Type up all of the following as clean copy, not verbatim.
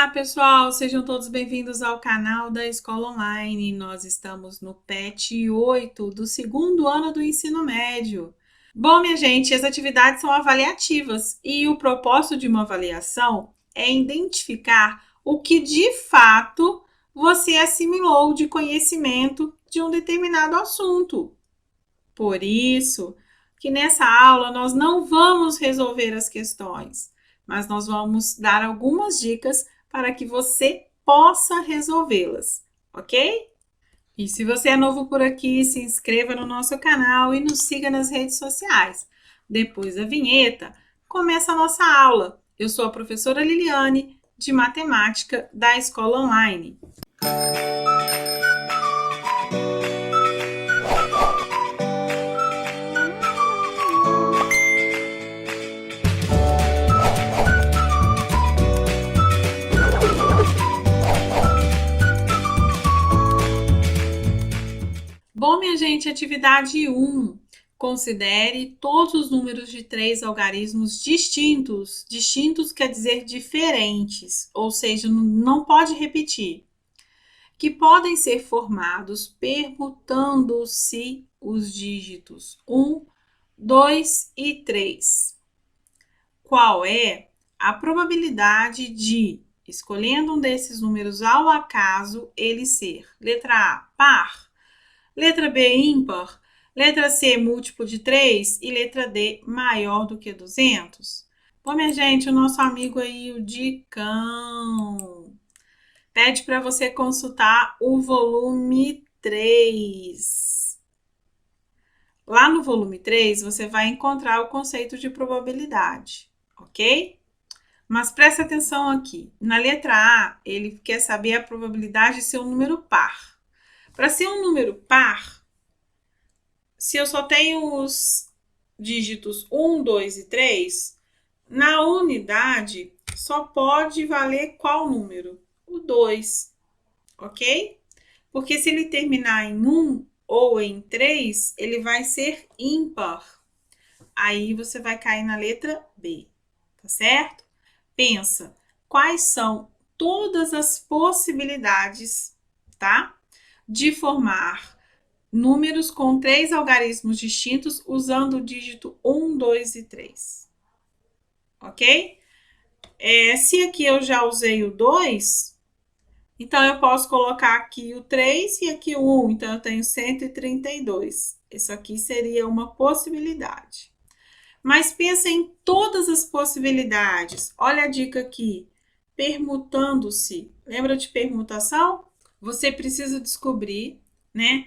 Olá, pessoal! Sejam todos bem-vindos ao canal da Escola Online. Nós estamos no PET 8 do segundo ano do ensino médio. Bom, minha gente, as atividades são avaliativas e o propósito de uma avaliação é identificar o que de fato você assimilou de conhecimento de um determinado assunto. Por isso que nessa aula nós não vamos resolver as questões, mas nós vamos dar algumas dicas para que você possa resolvê-las, ok? E se você é novo por aqui, se inscreva no nosso canal e nos siga nas redes sociais. Depois da vinheta, começa a nossa aula. Eu sou a professora Liliane, de Matemática da Escola Online. Bom, minha gente, atividade 1. Considere todos os números de 3 algarismos distintos. Distintos quer dizer diferentes, ou seja, não pode repetir. Que podem ser formados permutando-se os dígitos 1, 2 e 3. Qual é a probabilidade de, escolhendo um desses números ao acaso, ele ser: letra A, par, letra B, ímpar, letra C, múltiplo de 3 e letra D, maior do que 200? Bom, minha gente, o nosso amigo aí, o Dicão, pede para você consultar o volume 3. Lá no volume 3, você vai encontrar o conceito de probabilidade, ok? Mas presta atenção aqui. Na letra A, ele quer saber a probabilidade de ser um número par. Para ser um número par, se eu só tenho os dígitos 1, 2 e 3, na unidade só pode valer qual número? O 2, ok? Porque se ele terminar em 1 ou em 3, ele vai ser ímpar. Aí você vai cair na letra B, tá certo? Pensa, quais são todas as possibilidades, tá? De formar números com 3 algarismos distintos usando o dígito 1, 2 e 3. Ok? Se aqui eu já usei o 2, então eu posso colocar aqui o 3 e aqui o 1. Então eu tenho 132. Isso aqui seria uma possibilidade. Mas pensa em todas as possibilidades. Olha a dica aqui. Permutando-se. Lembra de permutação? Você precisa descobrir, né,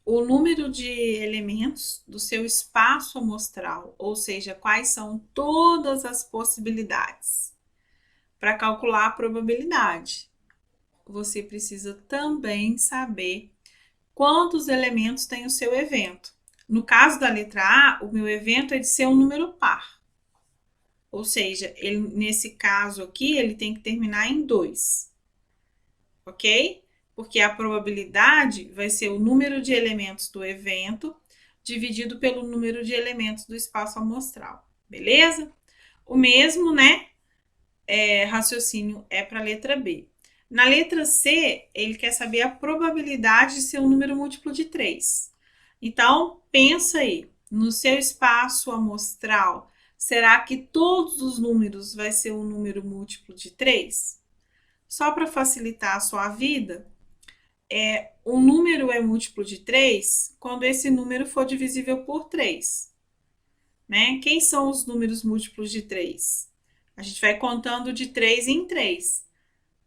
o número de elementos do seu espaço amostral, ou seja, quais são todas as possibilidades. Para calcular a probabilidade, você precisa também saber quantos elementos tem o seu evento. No caso da letra A, o meu evento é de ser um número par. Ou seja, nesse caso aqui, ele tem que terminar em 2. Ok? Porque a probabilidade vai ser o número de elementos do evento dividido pelo número de elementos do espaço amostral. Beleza? O mesmo, né? Raciocínio é para a letra B. Na letra C, ele quer saber a probabilidade de ser um número múltiplo de 3. Então, pensa aí, no seu espaço amostral, será que todos os números vai ser um número múltiplo de 3? Só para facilitar a sua vida, o número é múltiplo de 3 quando esse número for divisível por 3. Né? Quem são os números múltiplos de 3? A gente vai contando de 3 em 3.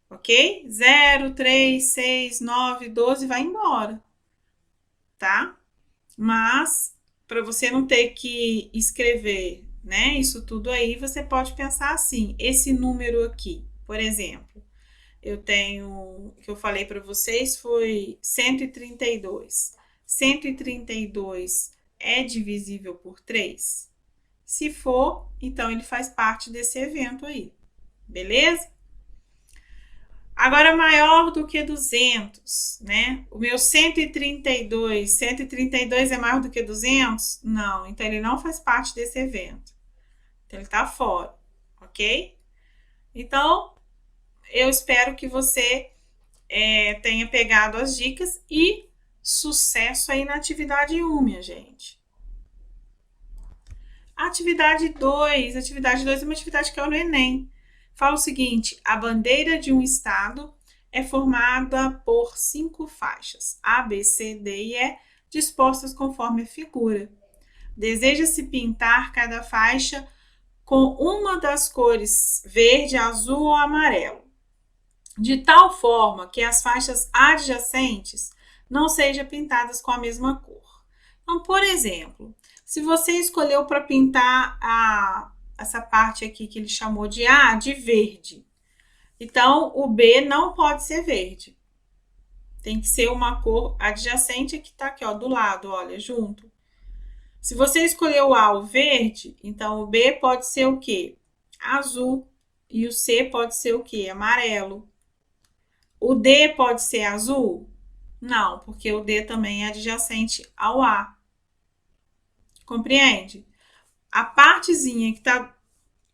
Ok? 0, 3, 6, 9, 12, vai embora. Tá? Mas, para você não ter que escrever, né, isso tudo aí, você pode pensar assim, esse número aqui, por exemplo, que eu falei para vocês foi 132. 132 é divisível por 3? Se for, então ele faz parte desse evento aí, beleza? Agora, maior do que 200, né? O meu 132 é maior do que 200? Não, então ele não faz parte desse evento. Então, ele está fora, ok? Então, eu espero que você tenha pegado as dicas e sucesso aí na atividade 1, minha gente. Atividade 2 é uma atividade que é no Enem. Fala o seguinte: a bandeira de um estado é formada por 5 faixas, A, B, C, D e E, dispostas conforme a figura. Deseja-se pintar cada faixa com uma das cores verde, azul ou amarelo, de tal forma que as faixas adjacentes não sejam pintadas com a mesma cor. Então, por exemplo, se você escolheu para pintar essa parte aqui que ele chamou de A de verde, então o B não pode ser verde. Tem que ser uma cor adjacente que está aqui, ó, do lado, olha, junto. Se você escolheu o A, o verde, então o B pode ser o quê? Azul. E o C pode ser o quê? Amarelo. O D pode ser azul? Não, porque o D também é adjacente ao A. Compreende? A partezinha que está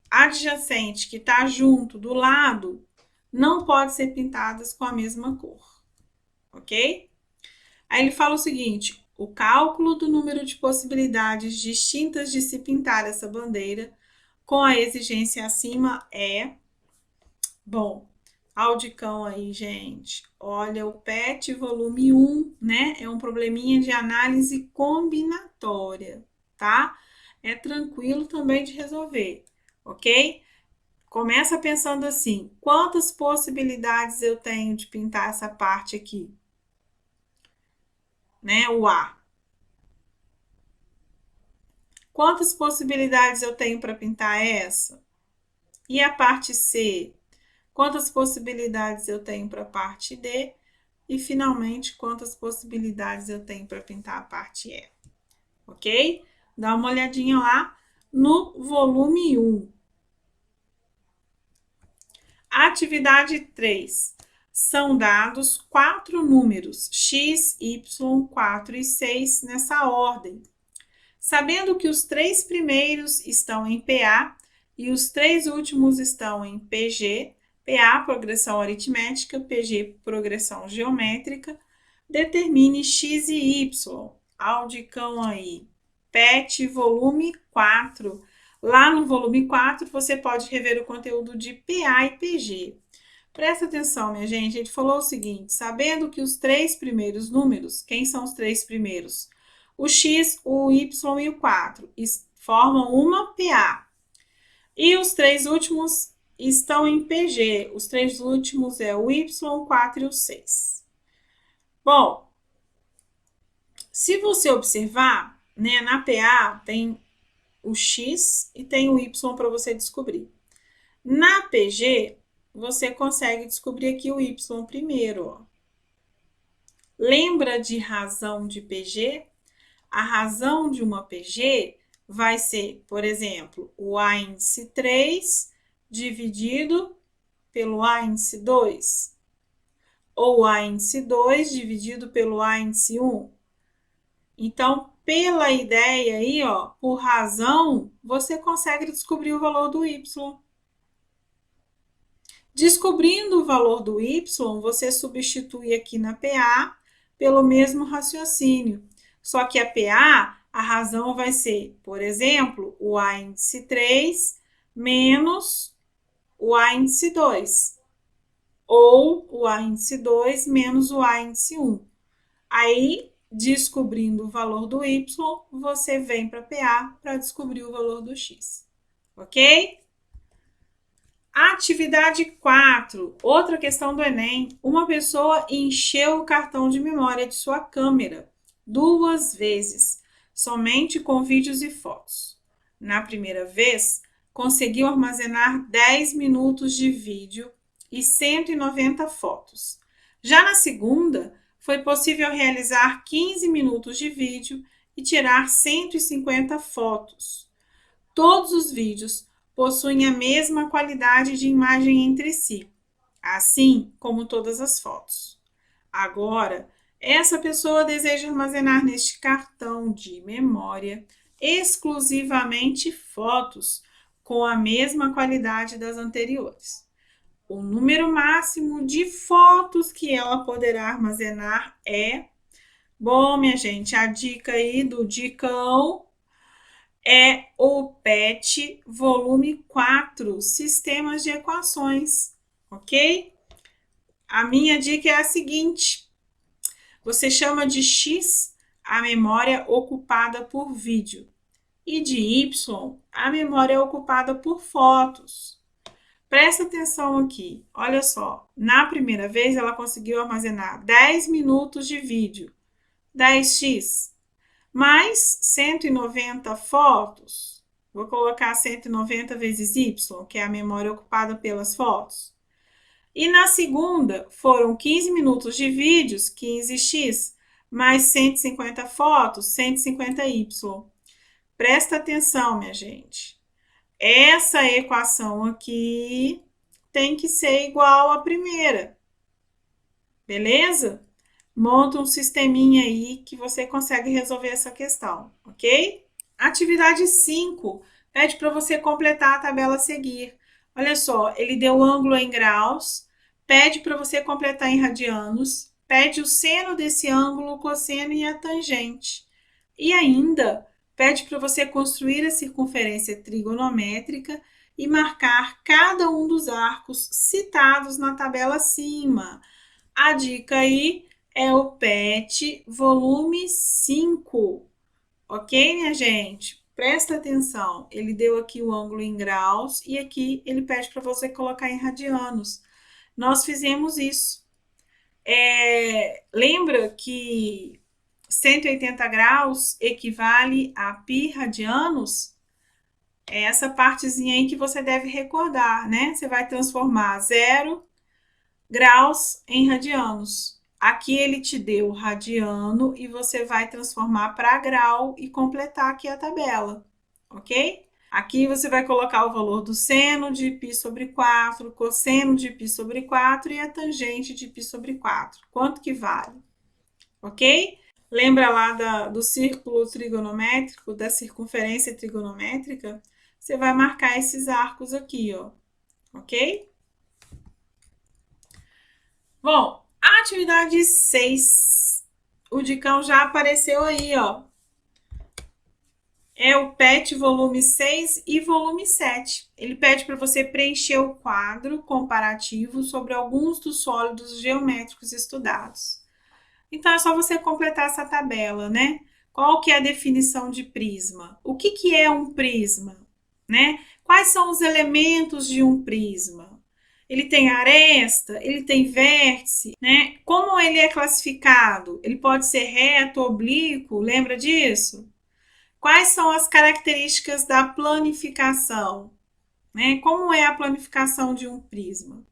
adjacente, que está junto, do lado, não pode ser pintadas com a mesma cor. Ok? Aí ele fala o seguinte: o cálculo do número de possibilidades distintas de se pintar essa bandeira com a exigência acima é... Bom, Audicão aí, gente. Olha, o PET volume 1, né? É um probleminha de análise combinatória, tá? É tranquilo também de resolver, ok? Começa pensando assim: quantas possibilidades eu tenho de pintar essa parte aqui? Né? O A. Quantas possibilidades eu tenho para pintar essa? E a parte C? Quantas possibilidades eu tenho para a parte D? E, finalmente, quantas possibilidades eu tenho para pintar a parte E? Ok? Dá uma olhadinha lá no volume 1. Atividade 3. São dados 4 números, x, y, 4 e 6, nessa ordem. Sabendo que os 3 primeiros estão em PA e os 3 últimos estão em PG, PA, progressão aritmética, PG, progressão geométrica, determine x e y. Audicão aí. PET, volume 4. Lá no volume 4, você pode rever o conteúdo de PA e PG. Presta atenção, minha gente. A gente falou o seguinte: sabendo que os 3 primeiros números, quem são os 3 primeiros? O x, o y e o 4 formam uma PA. E os 3 últimos estão em PG. Os 3 últimos é o y, o 4 e o 6. Bom, se você observar, né, na PA tem o x e tem o y para você descobrir. Na PG, você consegue descobrir aqui o y primeiro, ó. Lembra de razão de PG? A razão de uma PG vai ser, por exemplo, o A índice 3 dividido pelo A índice 2. Ou o A índice 2 dividido pelo A índice 1. Então, pela ideia aí, ó, por razão, você consegue descobrir o valor do y. Descobrindo o valor do y, você substitui aqui na PA pelo mesmo raciocínio. Só que a PA, a razão vai ser, por exemplo, o A índice 3 menos o A índice 2. Ou o A índice 2 menos o A índice 1. Aí, descobrindo o valor do y, você vem para PA para descobrir o valor do x. Ok? Atividade 4, outra questão do Enem. Uma pessoa encheu o cartão de memória de sua câmera 2 vezes, somente com vídeos e fotos. Na primeira vez, conseguiu armazenar 10 minutos de vídeo e 190 fotos. Já na segunda, foi possível realizar 15 minutos de vídeo e tirar 150 fotos. Todos os vídeos possuem a mesma qualidade de imagem entre si, assim como todas as fotos. Agora, essa pessoa deseja armazenar neste cartão de memória exclusivamente fotos com a mesma qualidade das anteriores. O número máximo de fotos que ela poderá armazenar é... Bom, minha gente, a dica aí do Dicão é o PET volume 4, Sistemas de Equações, ok? A minha dica é a seguinte: você chama de X a memória ocupada por vídeo e de Y a memória ocupada por fotos. Presta atenção aqui, olha só. Na primeira vez, ela conseguiu armazenar 10 minutos de vídeo, 10x, mais 190 fotos. Vou colocar 190 vezes Y, que é a memória ocupada pelas fotos. E na segunda, foram 15 minutos de vídeos, 15x, mais 150 fotos, 150y. Presta atenção, minha gente. Essa equação aqui tem que ser igual à primeira. Beleza? Monta um sisteminha aí que você consegue resolver essa questão, ok? Atividade 5 pede para você completar a tabela a seguir. Olha só, ele deu ângulo em graus, pede para você completar em radianos, pede o seno desse ângulo, o cosseno e a tangente. E ainda pede para você construir a circunferência trigonométrica e marcar cada um dos arcos citados na tabela acima. A dica aí é o PET volume 5. Ok, minha gente? Presta atenção. Ele deu aqui o ângulo em graus e aqui ele pede para você colocar em radianos. Nós fizemos isso. Lembra que 180 graus equivale a π radianos? É essa partezinha aí que você deve recordar, né? Você vai transformar 0 graus em radianos. Aqui ele te deu radiano e você vai transformar para grau e completar aqui a tabela, ok? Aqui você vai colocar o valor do seno de π sobre 4, cosseno de π sobre 4 e a tangente de π sobre 4. Quanto que vale? Ok? Lembra lá do círculo trigonométrico, da circunferência trigonométrica? Você vai marcar esses arcos aqui, ó, ok? Bom, a atividade 6, o Dicão já apareceu aí, ó. É o PET volume 6 e volume 7. Ele pede para você preencher o quadro comparativo sobre alguns dos sólidos geométricos estudados. Então, é só você completar essa tabela, né? Qual que é a definição de prisma? O que é um prisma, né? Quais são os elementos de um prisma? Ele tem aresta, ele tem vértice, né? Como ele é classificado? Ele pode ser reto, oblíquo, lembra disso? Quais são as características da planificação, né? Como é a planificação de um prisma,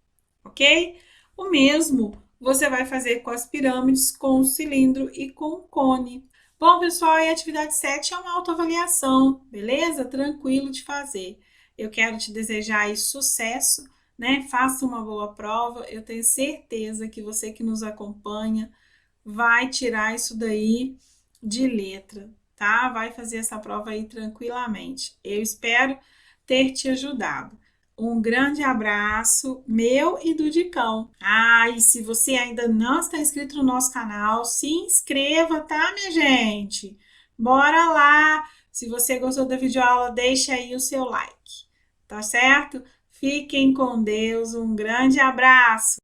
ok? O mesmo você vai fazer com as pirâmides, com o cilindro e com o cone. Bom, pessoal, e a atividade 7 é uma autoavaliação, beleza? Tranquilo de fazer. Eu quero te desejar aí sucesso, né? Faça uma boa prova. Eu tenho certeza que você que nos acompanha vai tirar isso daí de letra, tá? Vai fazer essa prova aí tranquilamente. Eu espero ter te ajudado. Um grande abraço meu e do Dicão. Ah, e se você ainda não está inscrito no nosso canal, se inscreva, tá, minha gente? Bora lá! Se você gostou da videoaula, deixa aí o seu like, tá certo? Fiquem com Deus, um grande abraço!